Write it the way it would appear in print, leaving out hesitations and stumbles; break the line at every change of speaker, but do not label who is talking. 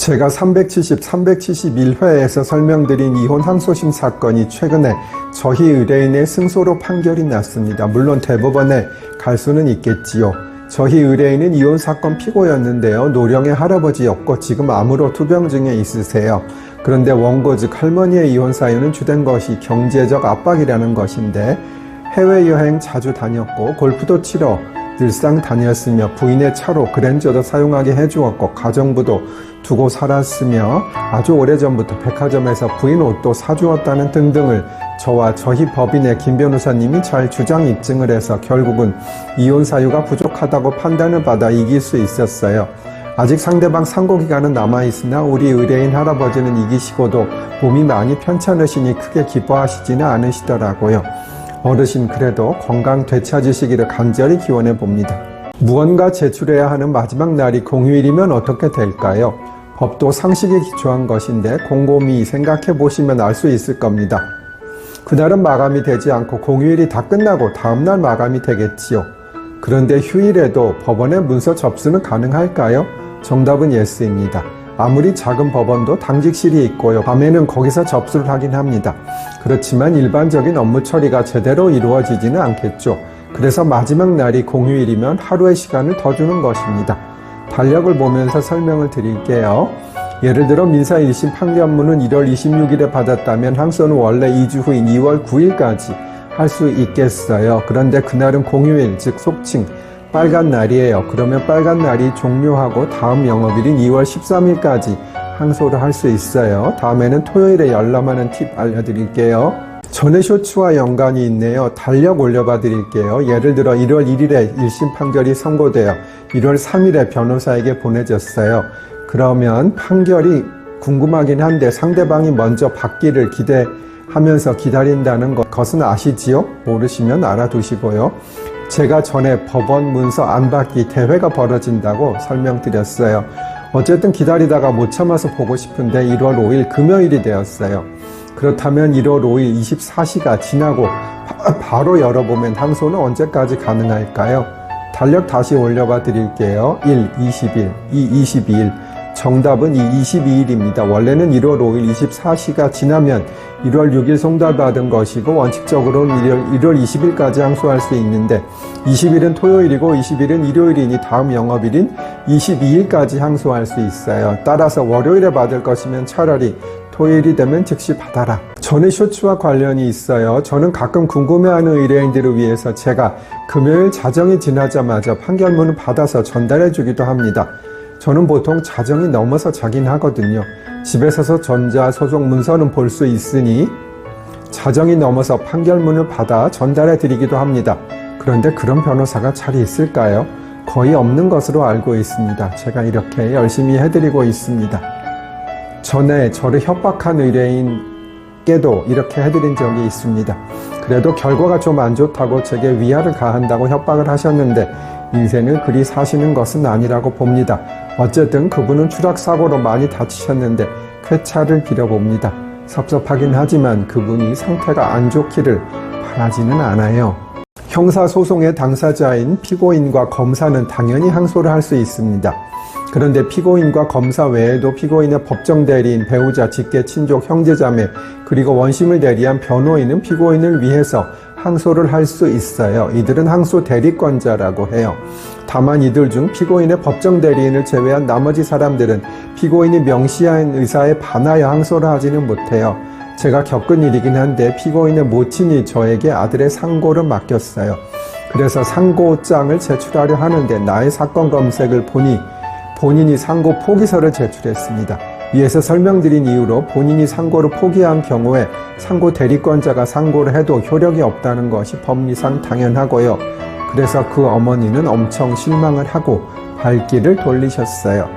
제가 371회에서 설명드린 이혼 항소심 사건이 최근에 저희 의뢰인의 승소로 판결이 났습니다. 물론 대법원에 갈 수는 있겠지요. 저희 의뢰인은 이혼 사건 피고였는데요. 노령의 할아버지였고 지금 암으로 투병중에 있으세요. 그런데 원고 즉 할머니의 이혼 사유는 주된 것이 경제적 압박이라는 것인데 해외여행 자주 다녔고 골프도 치러 늘상 다녔으며 부인의 차로 그랜저도 사용하게 해주었고 가정부도 두고 살았으며 아주 오래전부터 백화점에서 부인 옷도 사주었다는 등등을 저와 저희 법인의 김 변호사님이 잘 주장 입증을 해서 결국은 이혼 사유가 부족하다고 판단을 받아 이길 수 있었어요. 아직 상대방 상고기간은 남아있으나 우리 의뢰인 할아버지는 이기시고도 몸이 많이 편찮으시니 크게 기뻐하시지는 않으시더라고요. 어르신 그래도 건강 되찾으시기를 간절히 기원해 봅니다. 무언가 제출해야 하는 마지막 날이 공휴일이면 어떻게 될까요? 법도 상식에 기초한 것인데 곰곰이 생각해 보시면 알 수 있을 겁니다. 그날은 마감이 되지 않고 공휴일이 다 끝나고 다음날 마감이 되겠지요. 그런데 휴일에도 법원에 문서 접수는 가능할까요? 정답은 예스입니다. 아무리 작은 법원도 당직실이 있고요. 밤에는 거기서 접수를 하긴 합니다. 그렇지만 일반적인 업무 처리가 제대로 이루어지지는 않겠죠. 그래서 마지막 날이 공휴일이면 하루의 시간을 더 주는 것입니다. 달력을 보면서 설명을 드릴게요. 예를 들어 민사 1심 판결문은 1월 26일에 받았다면 항소는 원래 2주 후인 2월 9일까지 할 수 있겠어요. 그런데 그날은 공휴일, 즉 속칭 빨간 날이에요. 그러면 빨간 날이 종료하고 다음 영업일인 2월 13일까지 항소를 할 수 있어요. 다음에는 토요일에 열람하는 팁 알려드릴게요. 전에 쇼츠와 연관이 있네요. 달력 올려봐 드릴게요. 예를 들어 1월 1일에 1심 판결이 선고되어 1월 3일에 변호사에게 보내졌어요. 그러면 판결이 궁금하긴 한데 상대방이 먼저 받기를 기대하면서 기다린다는 것은 아시지요? 모르시면 알아두시고요. 제가 전에 법원 문서 안 받기 대회가 벌어진다고 설명드렸어요. 어쨌든 기다리다가 못 참아서 보고 싶은데 1월 5일 금요일이 되었어요. 그렇다면 1월 5일 24시가 지나고 바로 열어보면 항소는 언제까지 가능할까요? 달력 다시 올려봐 드릴게요. 1, 20일, 2, 22일. 정답은 22일입니다. 원래는 1월 5일 24시가 지나면 1월 6일 송달받은 것이고 원칙적으로는 1월 20일까지 항소할 수 있는데 20일은 토요일이고 20일은 일요일이니 다음 영업일인 22일까지 항소할 수 있어요. 따라서 월요일에 받을 것이면 차라리 토요일이 되면 즉시 받아라. 전에 쇼츠와 관련이 있어요. 저는 가끔 궁금해하는 의뢰인들을 위해서 제가 금요일 자정이 지나자마자 판결문을 받아서 전달해 주기도 합니다. 저는 보통 자정이 넘어서 자긴 하거든요. 집에 서서 전자소송 문서는 볼 수 있으니 자정이 넘어서 판결문을 받아 전달해 드리기도 합니다. 그런데 그런 변호사가 잘 있을까요? 거의 없는 것으로 알고 있습니다. 제가 이렇게 열심히 해드리고 있습니다. 전에 저를 협박한 의뢰인께도 이렇게 해드린 적이 있습니다. 그래도 결과가 좀 안 좋다고 제게 위화를 가한다고 협박을 하셨는데 인생을 그리 사시는 것은 아니라고 봅니다. 어쨌든 그분은 추락사고로 많이 다치셨는데 쾌차를 빌어봅니다. 섭섭하긴 하지만 그분이 상태가 안 좋기를 바라지는 않아요. 형사소송의 당사자인 피고인과 검사는 당연히 항소를 할 수 있습니다. 그런데 피고인과 검사 외에도 피고인의 법정 대리인, 배우자, 직계, 친족, 형제자매 그리고 원심을 대리한 변호인은 피고인을 위해서 항소를 할 수 있어요. 이들은 항소 대리권자라고 해요. 다만 이들 중 피고인의 법정 대리인을 제외한 나머지 사람들은 피고인이 명시한 의사에 반하여 항소를 하지는 못해요. 제가 겪은 일이긴 한데 피고인의 모친이 저에게 아들의 상고를 맡겼어요. 그래서 상고장을 제출하려 하는데 나의 사건 검색을 보니 본인이 상고 포기서를 제출했습니다. 위에서 설명드린 이유로 본인이 상고를 포기한 경우에 상고 대리권자가 상고를 해도 효력이 없다는 것이 법리상 당연하고요. 그래서 그 어머니는 엄청 실망을 하고 발길을 돌리셨어요.